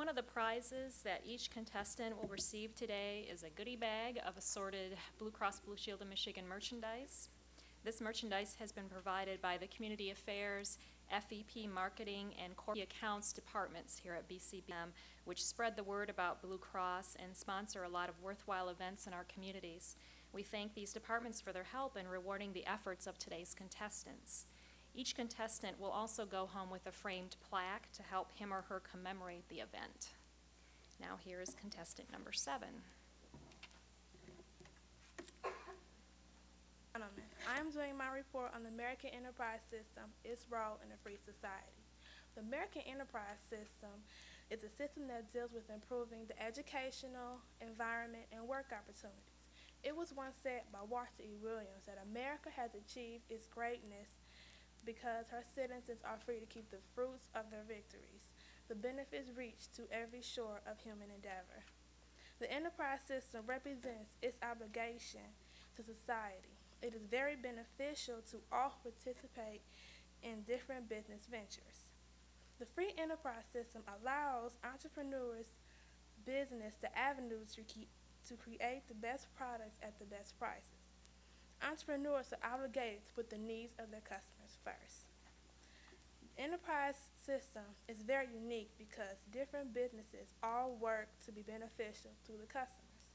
One of the prizes that each contestant will receive today is a goodie bag of assorted Blue Cross Blue Shield of Michigan merchandise. This merchandise has been provided by the Community Affairs, FEP Marketing, and Corporate Accounts departments here at BSBSM, which spread the word about Blue Cross and sponsor a lot of worthwhile events in our communities. We thank these departments for their help in rewarding the efforts of today's contestants. Each contestant will also go home with a framed plaque to help him or her commemorate the event. Now here is contestant number 7. I am doing my report on the American Enterprise System, its role in a free society. The American Enterprise System is a system that deals with improving the educational, environment, and work opportunities. It was once said by Washington E. Williams that America has achieved its greatness because her citizens are free to keep the fruits of their victories. The benefits reach to every shore of human endeavor. The enterprise system represents its obligation to society. It is very beneficial to all who participate in different business ventures. The free enterprise system allows entrepreneurs, business, the avenues to create the best products at the best prices. Entrepreneurs are obligated to put the needs of their customers first. The enterprise system is very unique because different businesses all work to be beneficial to the customers.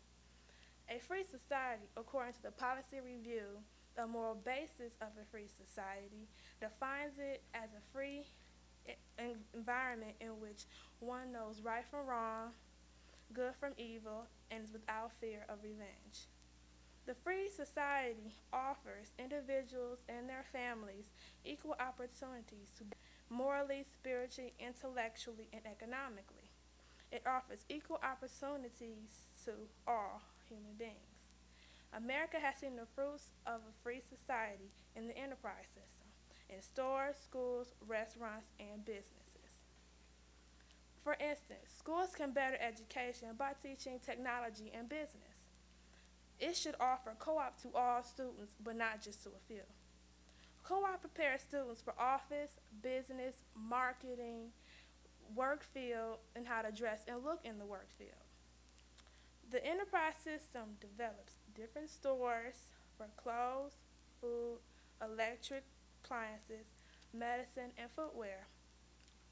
A free society, according to the policy review, the moral basis of a free society, defines it as a free environment in which one knows right from wrong, good from evil, and is without fear of revenge. The free society offers individuals and their families equal opportunities to morally, spiritually, intellectually, and economically. It offers equal opportunities to all human beings. America has seen the fruits of a free society in the enterprise system, in stores, schools, restaurants, and businesses. For instance, schools can better education by teaching technology and business. It should offer co-op to all students, but not just to a few. Co-op prepares students for office, business, marketing, work field, and how to dress and look in the work field. The enterprise system develops different stores for clothes, food, electric appliances, medicine, and footwear.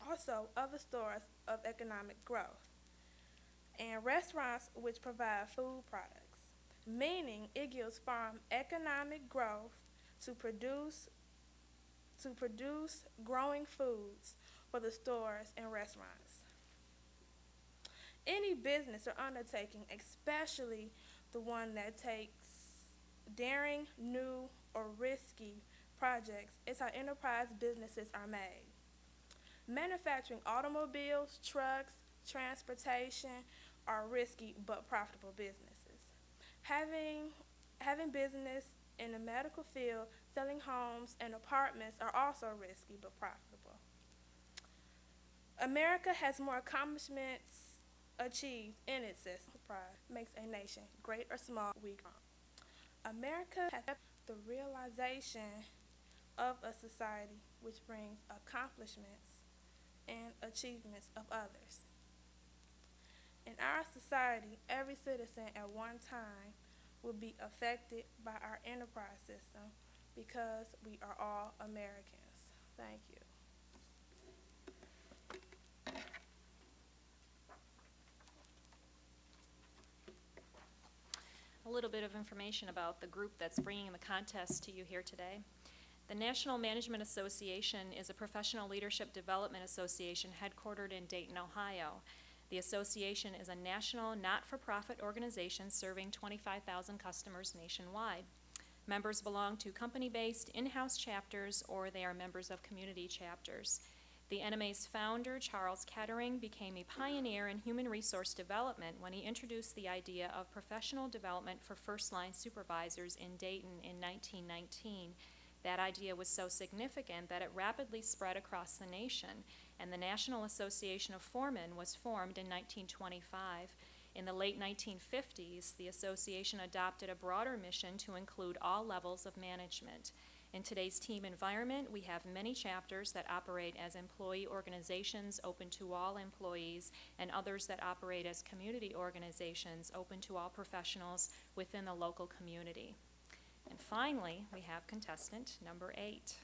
Also, other stores of economic growth. And restaurants which provide food products, meaning it gives farm economic growth to produce growing foods for the stores and restaurants. Any business or undertaking, especially the one that takes daring, new, or risky projects, is how enterprise businesses are made. Manufacturing automobiles, trucks, transportation are risky but profitable businesses. Having business in the medical field, selling homes and apartments are also risky but profitable. America has more accomplishments achieved in its system. Pride makes a nation great or small, weak or strong. America has the realization of a society which brings accomplishments and achievements of others. In our society, every citizen at one time will be affected by our enterprise system because we are all Americans. Thank you. A little bit of information about the group that's bringing the contest to you here today. The National Management Association is a professional leadership development association headquartered in Dayton, Ohio. The association is a national not-for-profit organization serving 25,000 customers nationwide. Members belong to company-based in-house chapters or they are members of community chapters. The NMA's founder, Charles Kettering, became a pioneer in human resource development when he introduced the idea of professional development for first-line supervisors in Dayton in 1919. That idea was so significant that it rapidly spread across the nation, and the National Association of Foremen was formed in 1925. In the late 1950s, the association adopted a broader mission to include all levels of management. In today's team environment, we have many chapters that operate as employee organizations open to all employees, and others that operate as community organizations open to all professionals within the local community. And finally, we have contestant number 8.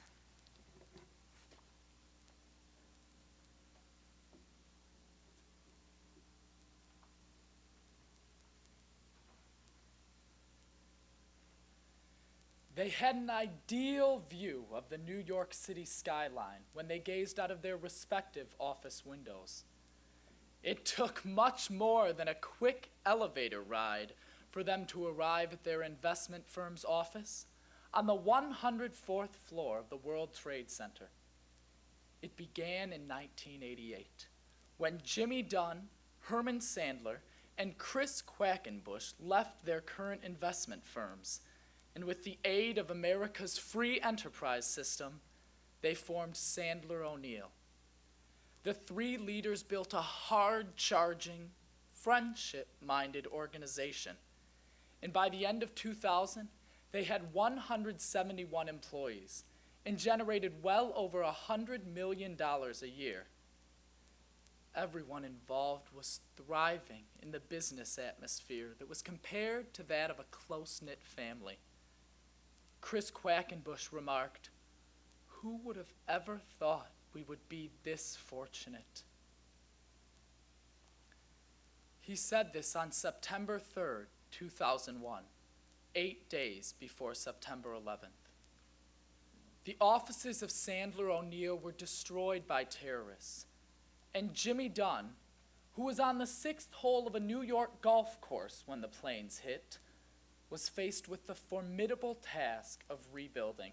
They had an ideal view of the New York City skyline when they gazed out of their respective office windows. It took much more than a quick elevator ride for them to arrive at their investment firm's office on the 104th floor of the World Trade Center. It began in 1988, when Jimmy Dunn, Herman Sandler, and Chris Quackenbush left their current investment firms, and with the aid of America's free enterprise system, they formed Sandler O'Neill. The 3 leaders built a hard-charging, friendship-minded organization, and by the end of 2000, they had 171 employees and generated well over $100 million a year. Everyone involved was thriving in the business atmosphere that was compared to that of a close-knit family. Chris Quackenbush remarked, "Who would have ever thought we would be this fortunate?" He said this on September 3rd, 2001, 8 days before September 11th. The offices of Sandler O'Neill were destroyed by terrorists, and Jimmy Dunn, who was on the 6th hole of a New York golf course when the planes hit, was faced with the formidable task of rebuilding.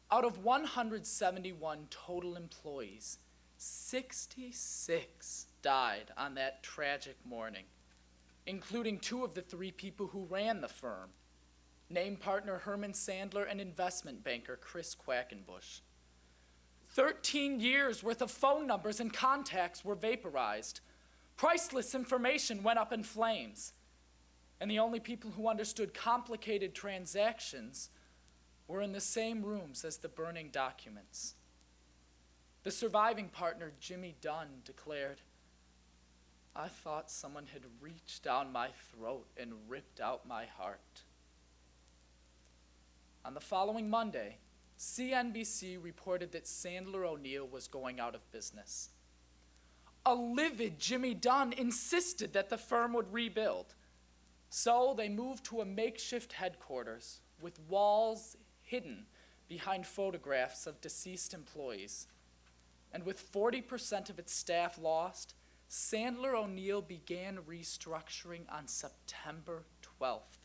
Out of 171 total employees, 66 died on that tragic morning, including 2 of the 3 people who ran the firm, name partner Herman Sandler and investment banker Chris Quackenbush. 13 years worth of phone numbers and contacts were vaporized. Priceless information went up in flames. And the only people who understood complicated transactions were in the same rooms as the burning documents. The surviving partner, Jimmy Dunn, declared, "I thought someone had reached down my throat and ripped out my heart." On the following Monday, CNBC reported that Sandler O'Neill was going out of business. A livid Jimmy Dunn insisted that the firm would rebuild. So they moved to a makeshift headquarters with walls hidden behind photographs of deceased employees. And with 40% of its staff lost, Sandler O'Neill began restructuring on September 12th.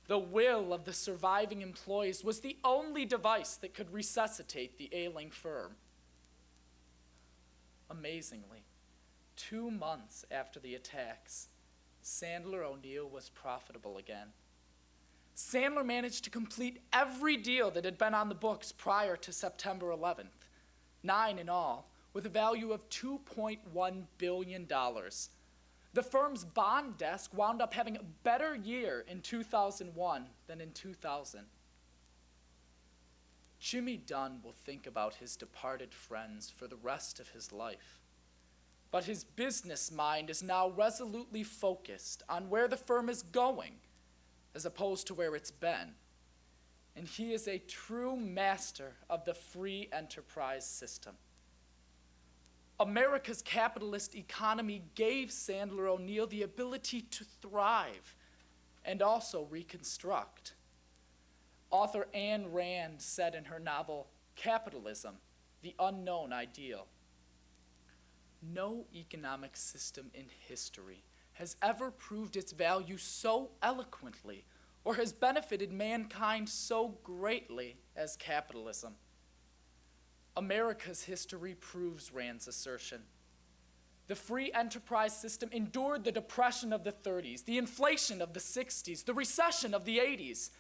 The will of the surviving employees was the only device that could resuscitate the ailing firm. Amazingly, 2 months after the attacks, Sandler O'Neill was profitable again. Sandler managed to complete every deal that had been on the books prior to September 11th, 9 in all, with a value of $2.1 billion. The firm's bond desk wound up having a better year in 2001 than in 2000. Jimmy Dunn will think about his departed friends for the rest of his life. But his business mind is now resolutely focused on where the firm is going, as opposed to where it's been. And he is a true master of the free enterprise system. America's capitalist economy gave Sandler O'Neill the ability to thrive and also reconstruct. Author Ayn Rand said in her novel, Capitalism, the Unknown Ideal, "No economic system in history has ever proved its value so eloquently or has benefited mankind so greatly as capitalism." America's history proves Rand's assertion. The free enterprise system endured the depression of the 30s, the inflation of the 60s, the recession of the 80s,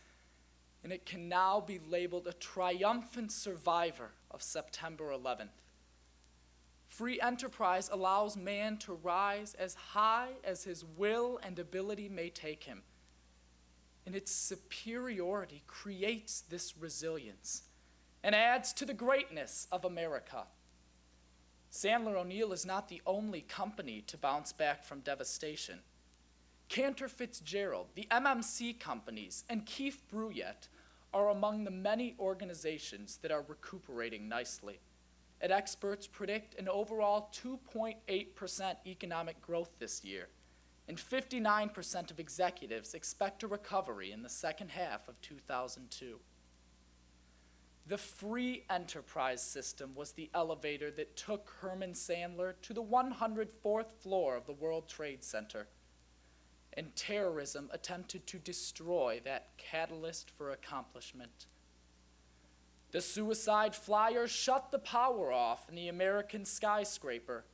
and it can now be labeled a triumphant survivor of September 11th. Free enterprise allows man to rise as high as his will and ability may take him. and its superiority creates this resilience and adds to the greatness of America. Sandler O'Neill is not the only company to bounce back from devastation. Cantor Fitzgerald, the MMC companies, and Keefe Bruyette are among the many organizations that are recuperating nicely. And experts predict an overall 2.8% economic growth this year, and 59% of executives expect a recovery in the second half of 2002. The free enterprise system was the elevator that took Herman Sandler to the 104th floor of the World Trade Center. And terrorism attempted to destroy that catalyst for accomplishment. The suicide flyer shut the power off in the American skyscraper,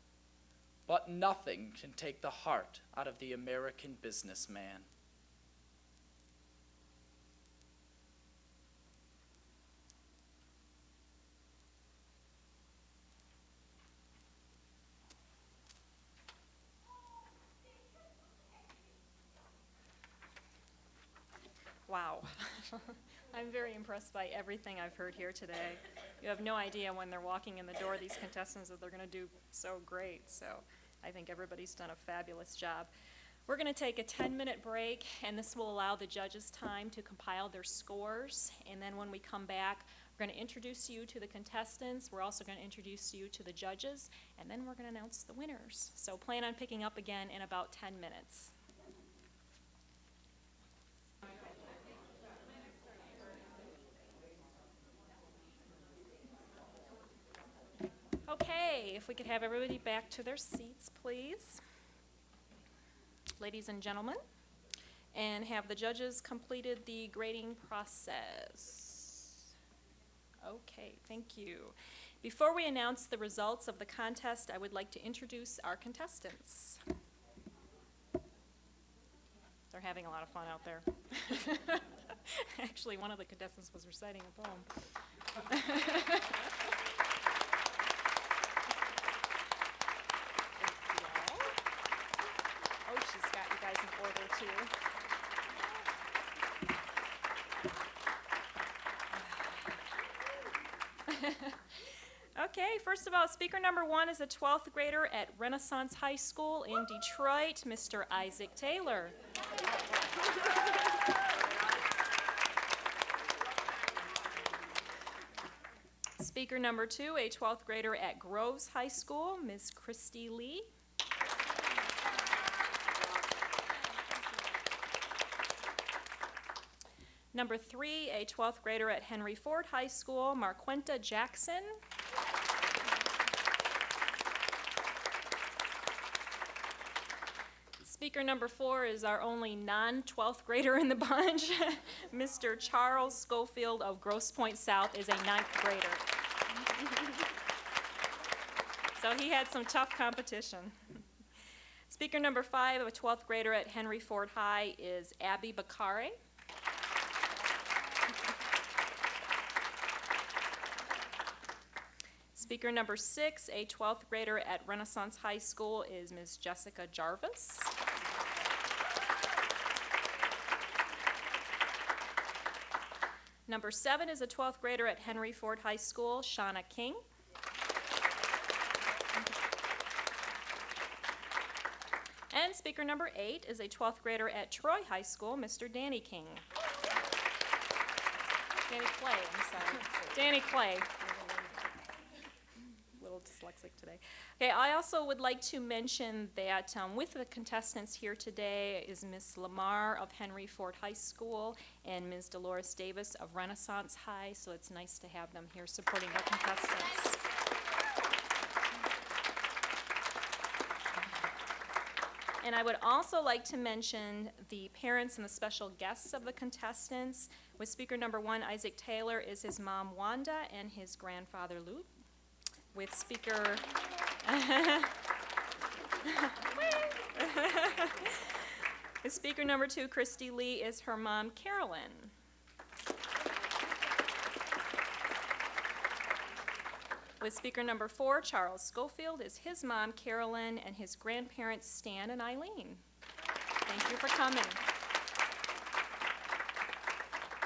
but nothing can take the heart out of the American businessman. Wow. I'm very impressed by everything I've heard here today. You have no idea when they're walking in the door, these contestants, that they're going to do so great. So I think everybody's done a fabulous job. We're going to take a 10-minute break, and this will allow the judges time to compile their scores. And then when we come back, we're going to introduce you to the contestants. We're also going to introduce you to the judges, and then we're going to announce the winners. So plan on picking up again in about 10 minutes. Okay, if we could have everybody back to their seats, please. Ladies and gentlemen, and have the judges completed the grading process? Okay, thank you. Before we announce the results of the contest, I would like to introduce our contestants. They're having a lot of fun out there. Actually, one of the contestants was reciting a poem. She's got you guys in order, too. Okay, first of all, speaker number 1 is a 12th grader at Renaissance High School in Detroit, Mr. Isaac Taylor. Speaker number 2, a 12th grader at Groves High School, Ms. Christy Lee. Number 3, a 12th grader at Henry Ford High School, Marquenta Jackson. Speaker number 4 is our only non-12th grader in the bunch. Mr. Charles Schofield of Grosse Pointe South is a 9th grader. So he had some tough competition. Speaker number 5, a 12th grader at Henry Ford High, is Abby Bakare. Speaker number 6, a 12th grader at Renaissance High School, is Ms. Jessica Jarvis. Number 7 is a 12th grader at Henry Ford High School, Shauna King. And speaker number 8 is a 12th grader at Troy High School, Mr. Danny King. Danny Clay, I'm sorry. Danny Clay. Dyslexic today. Okay, I also would like to mention that with the contestants here today is Ms. Lamar of Henry Ford High School and Ms. Dolores Davis of Renaissance High, so it's nice to have them here supporting our contestants. And I would also like to mention the parents and the special guests of the contestants. With speaker number 1, Isaac Taylor, is his mom Wanda and his grandfather Lou. With speaker with speaker number 2, Christy Lee, is her mom Carolyn. With speaker number 4, Charles Schofield, is his mom Carolyn and his grandparents Stan and Eileen. Thank you for coming.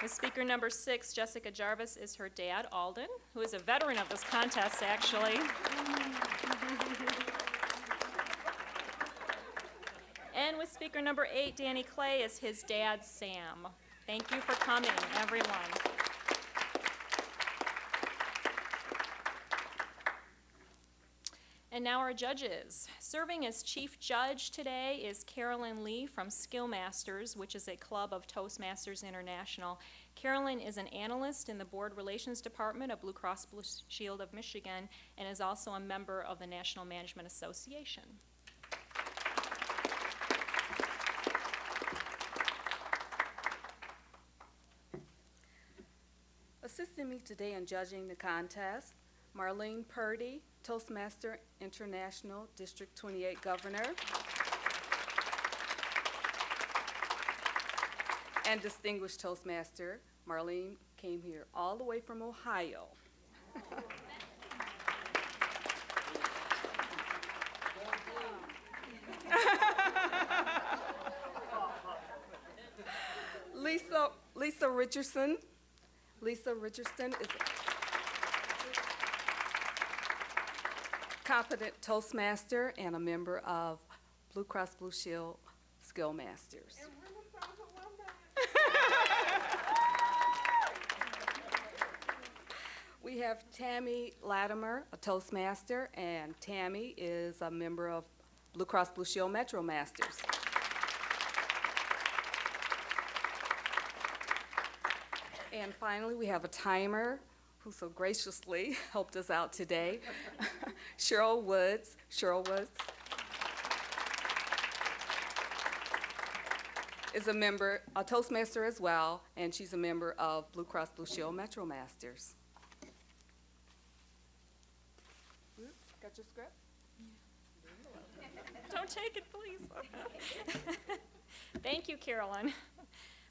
With speaker number 6, Jessica Jarvis, is her dad, Alden, who is a veteran of this contest, actually. And with speaker number 8, Danny Clay, is his dad, Sam. Thank you for coming, everyone. And now our judges. Serving as chief judge today is Carolyn Lee from Skillmasters, which is a club of Toastmasters International. Carolyn is an analyst in the Board Relations Department of Blue Cross Blue Shield of Michigan and is also a member of the National Management Association. Assisting me today in judging the contest, Marlene Purdy, Toastmaster International District 28 Governor, and distinguished Toastmaster, Marlene came here all the way from Ohio. Lisa Richardson. Lisa Richardson is a competent Toastmaster and a member of Blue Cross Blue Shield Skillmasters. We have Tammy Latimer, a Toastmaster, and Tammy is a member of Blue Cross Blue Shield Metro Masters. And finally, we have a timer who so graciously helped us out today, Cheryl Woods. Cheryl Woods is a Toastmaster as well, and she's a member of Blue Cross Blue Shield Metro Masters. Got your script? Don't take it, please. Thank you, Carolyn.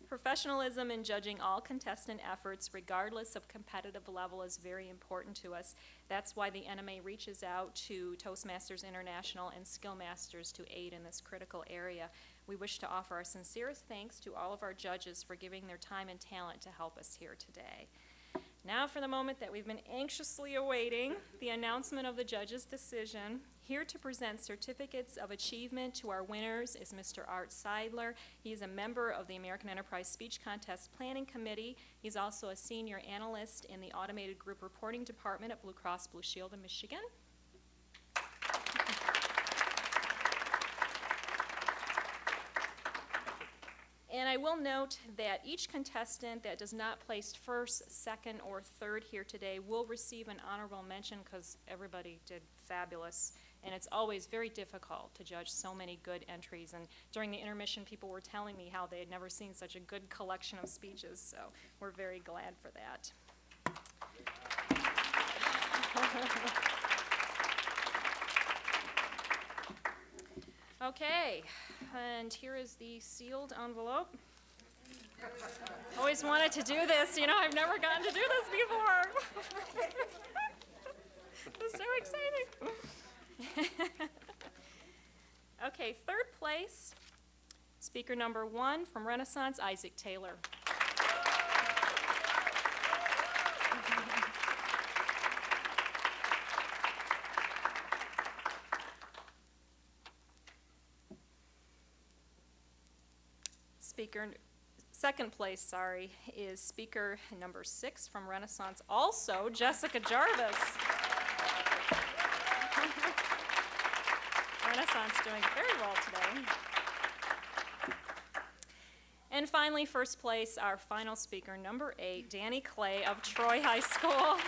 Professionalism in judging all contestant efforts, regardless of competitive level, is very important to us. That's why the NMA reaches out to Toastmasters International and Skillmasters to aid in this critical area. We wish to offer our sincerest thanks to all of our judges for giving their time and talent to help us here today. Now for the moment that we've been anxiously awaiting, the announcement of the judge's decision. Here to present certificates of achievement to our winners is Mr. Art Seidler. He is a member of the American Enterprise Speech Contest Planning Committee. He's also a senior analyst in the Automated Group Reporting Department at Blue Cross Blue Shield of Michigan. And I will note that each contestant that does not place first, second, or third here today will receive an honorable mention because everybody did fabulous. And it's always very difficult to judge so many good entries. And during the intermission, people were telling me how they had never seen such a good collection of speeches. So we're very glad for that. Okay, and here is the sealed envelope. Always wanted to do this, you know, I've never gotten to do this before. It's so exciting. Okay, third place, speaker number 1 from Renaissance, Isaac Taylor. Second place, is speaker number 6 from Renaissance, also Jessica Jarvis. Renaissance doing very well today. And finally, first place, our final speaker, number 8, Danny Clay of Troy High School.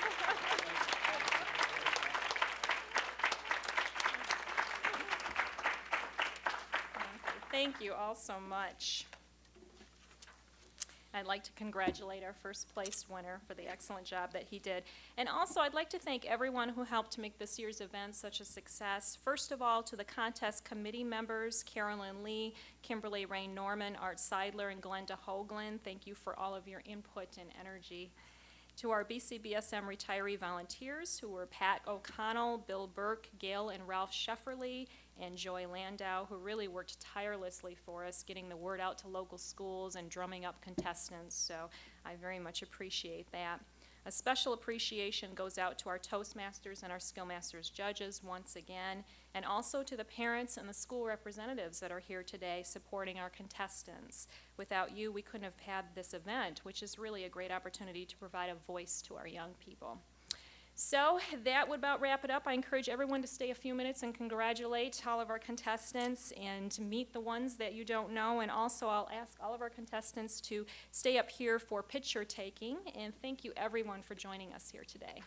Thank you all so much. I'd like to congratulate our first place winner for the excellent job that he did. And also, I'd like to thank everyone who helped make this year's event such a success. First of all, to the contest committee members, Carolyn Lee, Kimberly Rain Norman, Art Seidler, and Glenda Hoagland. Thank you for all of your input and energy. To our BCBSM retiree volunteers, who were Pat O'Connell, Bill Burke, Gail and Ralph Shefferly, and Joy Landau, who really worked tirelessly for us, getting the word out to local schools and drumming up contestants, so I very much appreciate that. A special appreciation goes out to our Toastmasters and our Skillmasters judges once again, and also to the parents and the school representatives that are here today supporting our contestants. Without you, we couldn't have had this event, which is really a great opportunity to provide a voice to our young people. So that would about wrap it up. I encourage everyone to stay a few minutes and congratulate all of our contestants and meet the ones that you don't know. And also I'll ask all of our contestants to stay up here for picture taking. And thank you everyone for joining us here today.